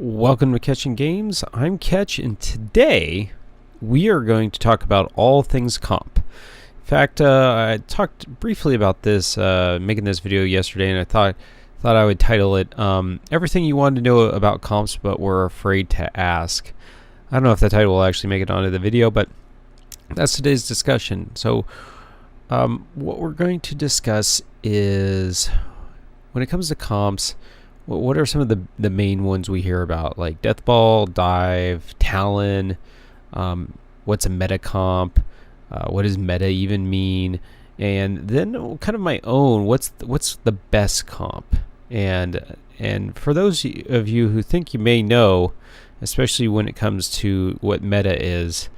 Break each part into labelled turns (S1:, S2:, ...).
S1: Welcome to Ketchin Games. I'm Ketch, and today we are going to talk about all things comp. In fact, I talked briefly about this, making this video yesterday, and I thought I would title it "Everything You Want to Know About Comps, But Were Afraid to Ask." I don't know if the title will actually make it onto the video, but that's today's discussion. So, what we're going to discuss is when it comes to comps. What are some of the main ones we hear about, like Death Ball, Dive, Talon? What's a meta comp? What does meta even mean? And then kind of my own, what's the best comp? And for those of you who think you may know, especially when it comes to what meta is,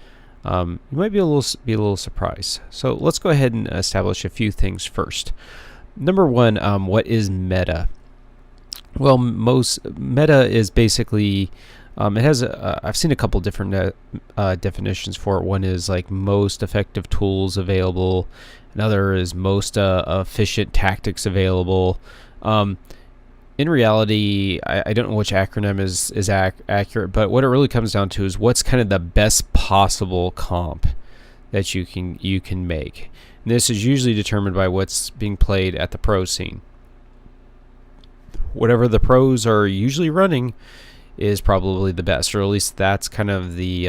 S1: you might be a little surprised. So let's go ahead and establish a few things first. Number one, what is meta? Well, most meta is basically, it has I've seen a couple different definitions for it. One is like most effective tools available. Another is most efficient tactics available. In reality, I don't know which acronym is accurate, but what it really comes down to is what's kind of the best possible comp that you can make. And this is usually determined by what's being played at the pro scene. Whatever the pros are usually running is probably the best, or at least that's kind of the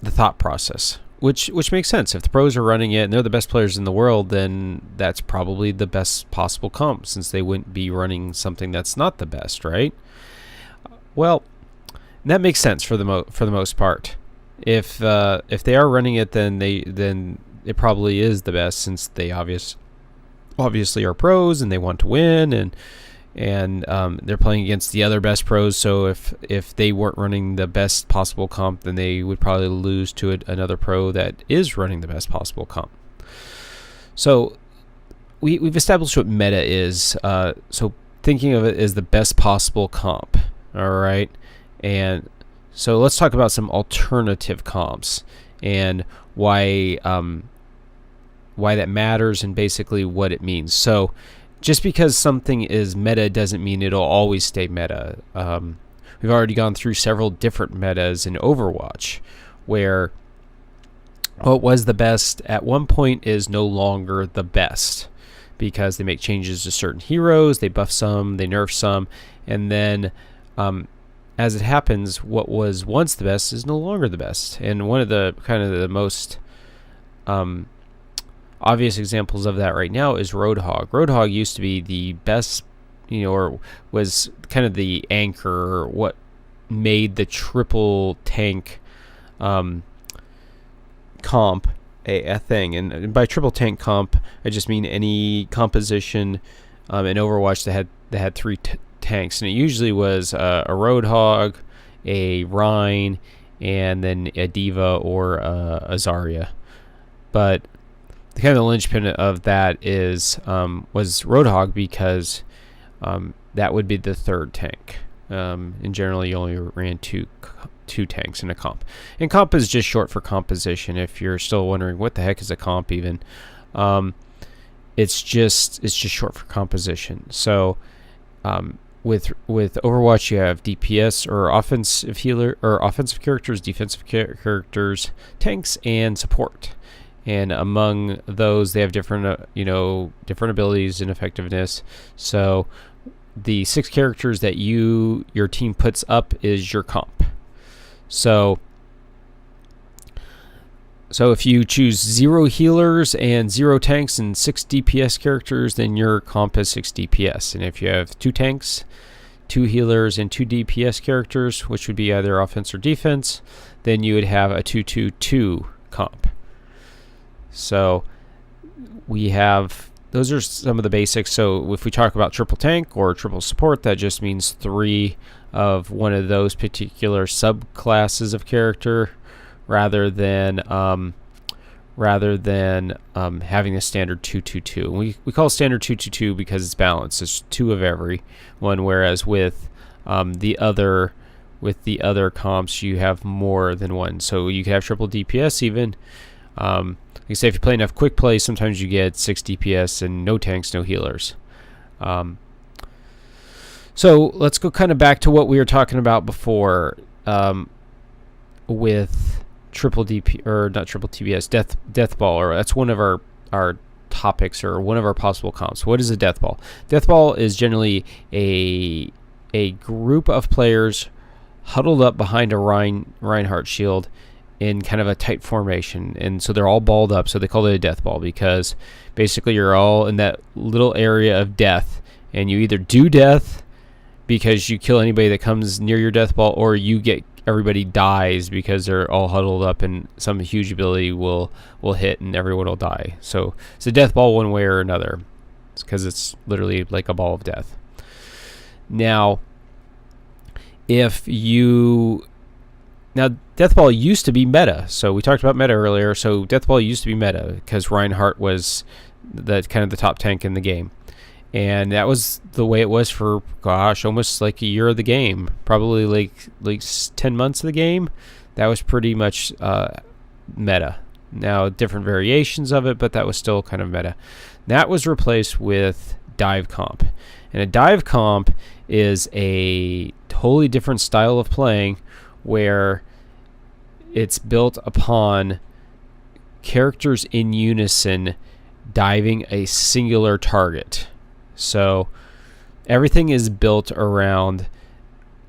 S1: thought process, which makes sense. If the pros are running it and they're the best players in the world, then that's probably the best possible comp, since they wouldn't be running something that's not the best, right? Well, that makes sense for the most part. If they are running it, then it probably is the best, since they obviously are pros and they want to win, and they're playing against the other best pros. So if they weren't running the best possible comp, then they would probably lose to another pro that is running the best possible comp. So we've established what meta is. So thinking of it as the best possible comp. All right, and so let's talk about some alternative comps and why that matters and basically what it means. So just because something is meta doesn't mean it'll always stay meta. We've already gone through several different metas in Overwatch, where what was the best at one point is no longer the best, because they make changes to certain heroes, they buff some, they nerf some, and then as it happens, what was once the best is no longer the best. And one of the kind of the most obvious examples of that right now is Roadhog. Roadhog used to be the best, or was kind of the anchor, or what made the triple tank comp a thing. And by triple tank comp, I just mean any composition in Overwatch that had three tanks, and it usually was a Roadhog, a Rhine, and then a Diva or a Zarya. But the kind of the linchpin of that was Roadhog, because that would be the third tank. And generally, you only ran two tanks in a comp. And comp is just short for composition. If you're still wondering what the heck is a comp, even, it's just short for composition. So with Overwatch, you have DPS, or offensive healer, or offensive characters, defensive characters, tanks, and support. And among those, they have different abilities and effectiveness. So the 6 characters that your team puts up is your comp. So if you choose 0 healers and 0 tanks and 6 DPS characters, then your comp is 6 DPS. And if you have 2 tanks, 2 healers, and 2 DPS characters, which would be either offense or defense, then you would have a 2-2-2 comp. So those are some of the basics. So if we talk about triple tank or triple support, that just means 3 of one of those particular subclasses of character, rather than having a standard 2-2-2. We call standard 2-2-2 because it's balanced. It's 2 of every one, whereas with the other comps, you have more than one. So you can have triple DPS even. Like I say, if you play enough quick play, sometimes you get 6 DPS and no tanks, no healers. So let's go kind of back to what we were talking about before with triple DP, or not triple TBS, death ball, or that's one of our topics, or one of our possible comps. What is a death ball? Death ball is generally a group of players huddled up behind a Reinhardt shield in kind of a tight formation, and so they're all balled up, so they call it a death ball, because basically you're all in that little area of death, and you either do death because you kill anybody that comes near your death ball, or everybody dies because they're all huddled up and some huge ability will hit and everyone will die. So it's a death ball one way or another. It's because it's literally like a ball of death. Now, death ball used to be meta. So we talked about meta earlier. So death ball used to be meta because Reinhardt was kind of the top tank in the game. And that was the way it was for, gosh, almost like a year of the game. Probably like 10 months of the game. That was pretty much meta. Now, different variations of it, but that was still kind of meta. That was replaced with dive comp. And a dive comp is a totally different style of playing where it's built upon characters in unison diving a singular target. So everything is built around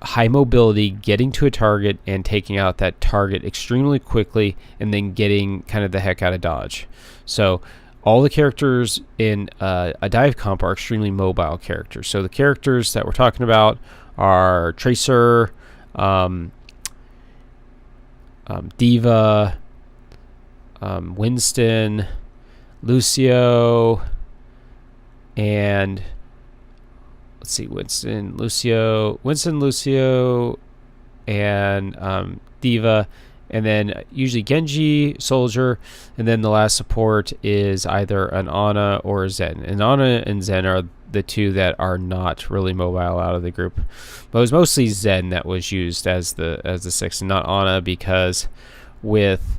S1: high mobility, getting to a target and taking out that target extremely quickly, and then getting kind of the heck out of dodge. So all the characters in a dive comp are extremely mobile characters. So the characters that we're talking about are Tracer, Diva, Winston, Lucio, and let's see, Winston, Lucio, and Diva, and then usually Genji, Soldier, and then the last support is either an Ana or a Zen. And Ana and Zen are the two that are not really mobile out of the group. But it was mostly Zen that was used as the sixth, and not Ana, because with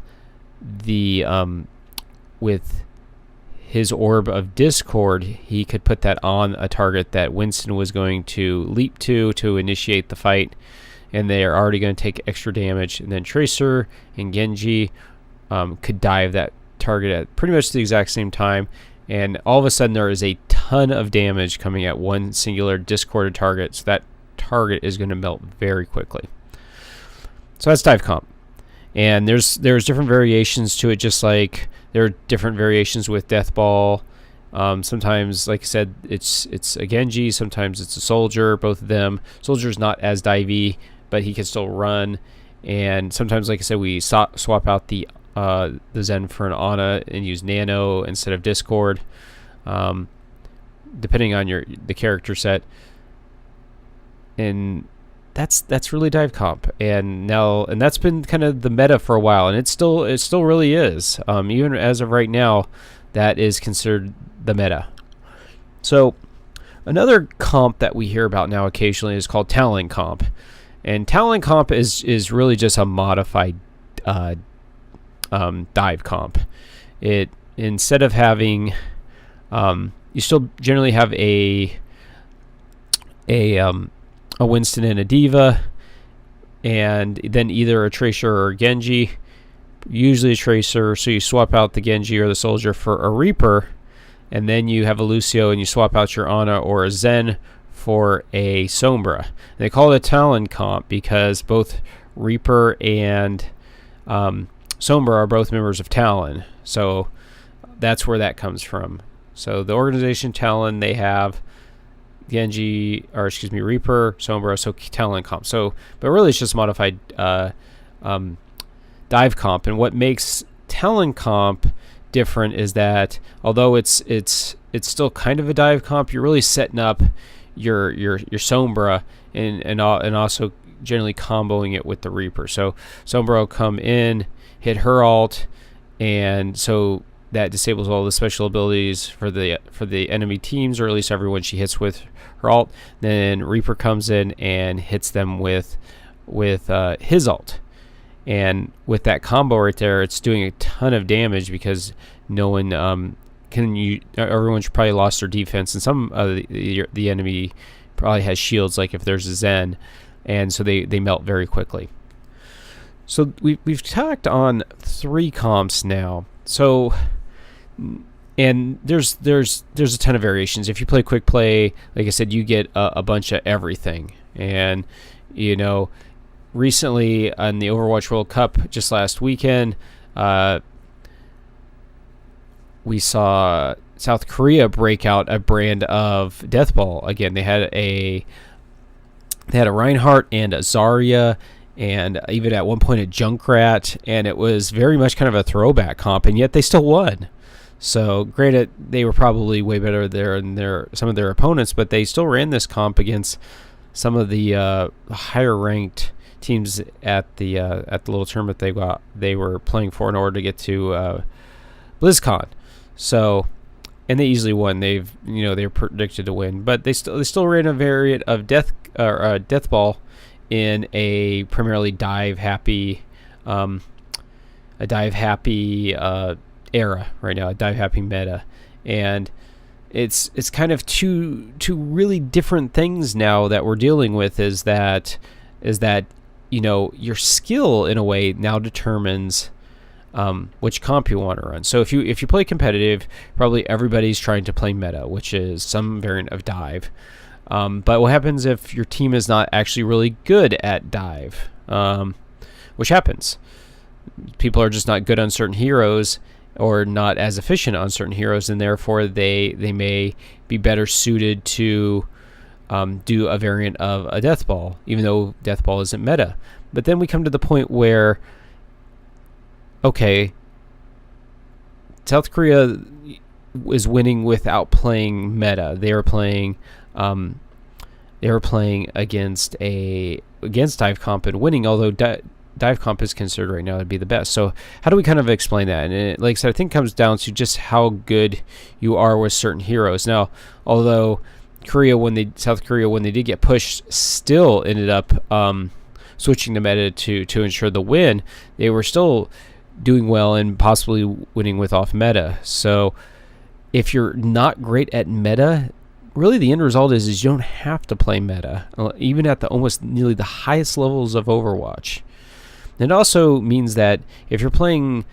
S1: his orb of discord, he could put that on a target that Winston was going to leap to initiate the fight, and they are already going to take extra damage. And then Tracer and Genji could dive that target at pretty much the exact same time, and all of a sudden there is a ton of damage coming at one singular discorded target, so that target is going to melt very quickly. So that's dive comp. And there's different variations to it, just like there are different variations with death ball. Sometimes, like I said, it's a Genji, sometimes it's a Soldier, both of them. Soldier's not as divey, but he can still run. And sometimes, like I said, we swap out the Zen for an Ana and use Nano instead of Discord, depending on the character set. And that's really dive comp, and that's been kind of the meta for a while, and it still really is. Even as of right now, that is considered the meta. So another comp that we hear about now occasionally is called talent comp, and talent comp is really just a modified dive comp. It, instead of having you still generally have a Winston and a Diva, and then either a Tracer or a Genji, usually a Tracer, so you swap out the Genji or the Soldier for a Reaper, and then you have a Lucio and you swap out your Ana or a Zen for a Sombra. And they call it a talent comp because both Reaper and Sombra are both members of Talon, so that's where that comes from. So the organization Talon, they have Reaper, Sombra, so talent comp. So, but really it's just modified dive comp. And what makes talent comp different is that although it's still kind of a dive comp, you're really setting up your Sombra and also generally comboing it with the Reaper. So Sombra will come in, hit her ult, and so that disables all the special abilities for the enemy teams, or at least everyone she hits with her ult. Then Reaper comes in and hits them with his ult, and with that combo right there, it's doing a ton of damage because no one everyone should probably lost their defense, and some of the enemy probably has shields, like if there's a Zen, and so they melt very quickly. So we've talked on 3 comps now. So, and there's a ton of variations. If you play quick play, like I said, you get a bunch of everything. And recently on the Overwatch World Cup just last weekend, we saw South Korea break out a brand of Deathball again. They had a Reinhardt and a Zarya, and even at one point a Junkrat, and it was very much kind of a throwback comp, and yet they still won. So granted, they were probably way better there than some of their opponents, but they still ran this comp against some of the higher ranked teams at the little tournament they were playing for in order to get to BlizzCon. So, and they easily won. They were predicted to win, but they still ran a variant of Deathball in a primarily dive happy era right now, a dive happy meta, and it's kind of two really different things now that we're dealing with. Is that your skill in a way now determines which comp you want to run. So if you play competitive, probably everybody's trying to play meta, which is some variant of dive. But what happens if your team is not actually really good at dive? Which happens. People are just not good on certain heroes, or not as efficient on certain heroes, and therefore they may be better suited to do a variant of a Deathball, even though Deathball isn't meta. But then we come to the point where, okay, South Korea is winning without playing meta. They were playing against dive comp and winning, although dive comp is considered right now to be the best. So how do we kind of explain that? And like I said, I think it comes down to just how good you are with certain heroes. Now, although South Korea, when they did get pushed, still ended up switching the meta to ensure the win, they were still doing well and possibly winning with off meta. So if you're not great at meta, really the end result is you don't have to play meta, even at the almost nearly the highest levels of Overwatch. It also means that if you're playing,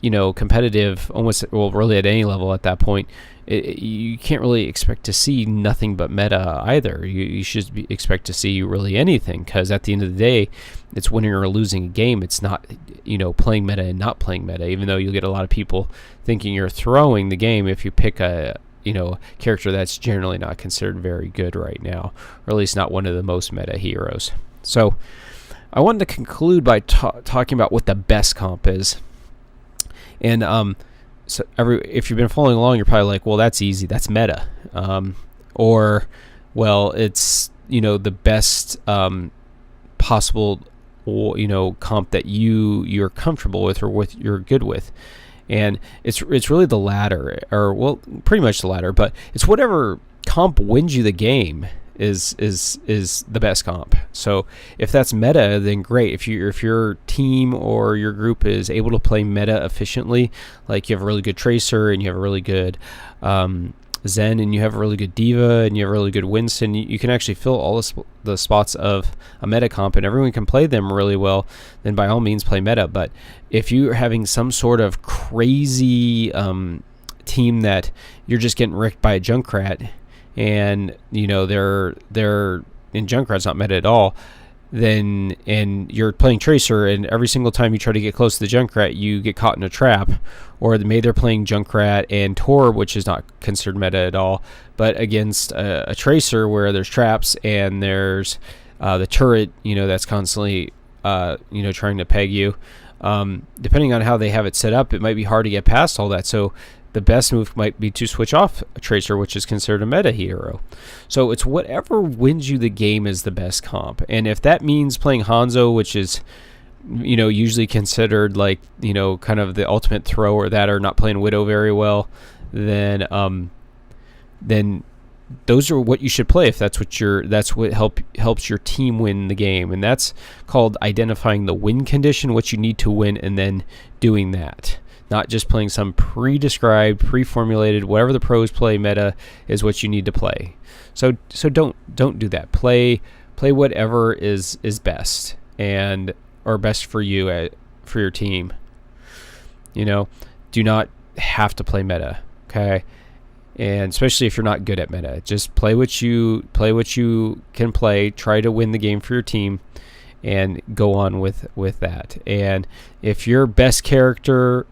S1: competitive, really at any level at that point, you can't really expect to see nothing but meta either. You should expect to see really anything, because at the end of the day, it's winning or losing a game. It's not, playing meta and not playing meta, even though you'll get a lot of people thinking you're throwing the game if you pick a character that's generally not considered very good right now, or at least not one of the most meta heroes. So I wanted to conclude by talking about what the best comp is. And so if you've been following along, you're probably like, well, that's easy, that's meta. Or, well, it's, the best possible, comp that you're comfortable with, or what you're good with. And it's really the latter, or, well, pretty much the latter, but it's whatever comp wins you the game is the best comp. So if that's meta, then great. If your team or your group is able to play meta efficiently, like you have a really good Tracer and you have a really good Zen and you have a really good Diva and you have a really good Winston, you can actually fill all the spots of a meta comp and everyone can play them really well, then by all means play meta. But if you're having some sort of crazy team that you're just getting wrecked by a Junkrat, and they're in Junkrat's not meta at all, then, and you're playing Tracer, and every single time you try to get close to the Junkrat, you get caught in a trap. Or maybe they're playing Junkrat and Torb, which is not considered meta at all, but against a Tracer where there's traps and there's the turret, that's constantly trying to peg you. Depending on how they have it set up, it might be hard to get past all that. So the best move might be to switch off a Tracer, which is considered a meta hero. So it's whatever wins you the game is the best comp. And if that means playing Hanzo, which is, usually considered like, kind of the ultimate thrower, that, or not playing Widow very well, then those are what you should play if that's what helps your team win the game. And that's called identifying the win condition, what you need to win, and then doing that. not just playing some pre-described, pre-formulated, whatever the pros play meta is what you need to play. So don't do that. Play whatever is best and or best for you for your team. You know, do not have to play meta, okay? And especially if you're not good at meta, just play what you can play. Try to win the game for your team, and go on with that. And if your best character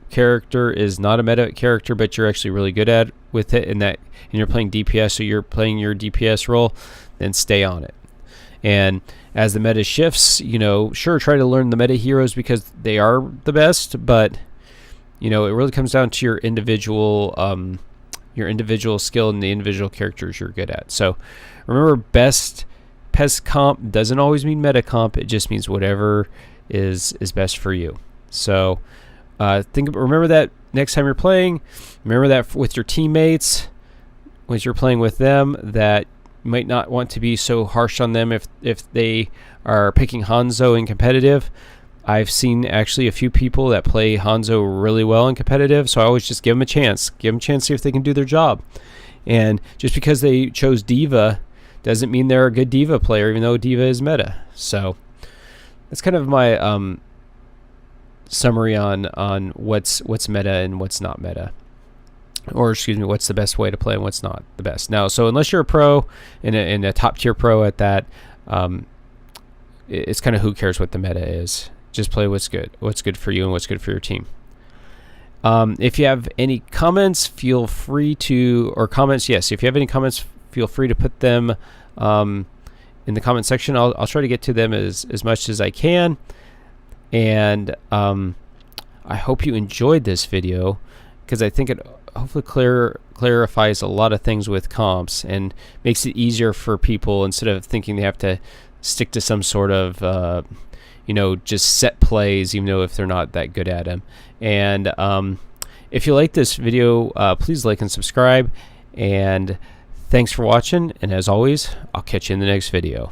S1: is not a meta character, but you're actually really good at with it, and you're playing DPS, so you're playing your DPS role, then stay on it. And as the meta shifts, you know, sure, try to learn the meta heroes because they are the best, but you know, it really comes down to your individual skill and the individual characters you're good at. So remember, best PES comp doesn't always mean meta comp. It just means whatever is best for you. So remember that next time you're playing. Remember that with your teammates, when you're playing with them, that you might not want to be so harsh on them if they are picking Hanzo in competitive. I've seen actually a few people that play Hanzo really well in competitive, so I always just give them a chance. Give them a chance to see if they can do their job. And just because they chose Diva doesn't mean they're a good Diva player, even though Diva is meta. So that's kind of my summary on what's meta and what's not meta. Or excuse me, what's the best way to play and what's not the best. Now, so unless you're a pro and a top tier pro at that, it's kind of who cares what the meta is. Just play what's good for you and what's good for your team. If you have any comments, feel free to, or comments, yes, if you have any comments, feel free to put them in the comment section. I'll try to get to them as much as I can. And I hope you enjoyed this video, because I think it hopefully clarifies a lot of things with comps and makes it easier for people, instead of thinking they have to stick to some sort of just set plays, even though if they're not that good at them. And if you like this video, please like and subscribe. And thanks for watching. And as always, I'll catch you in the next video.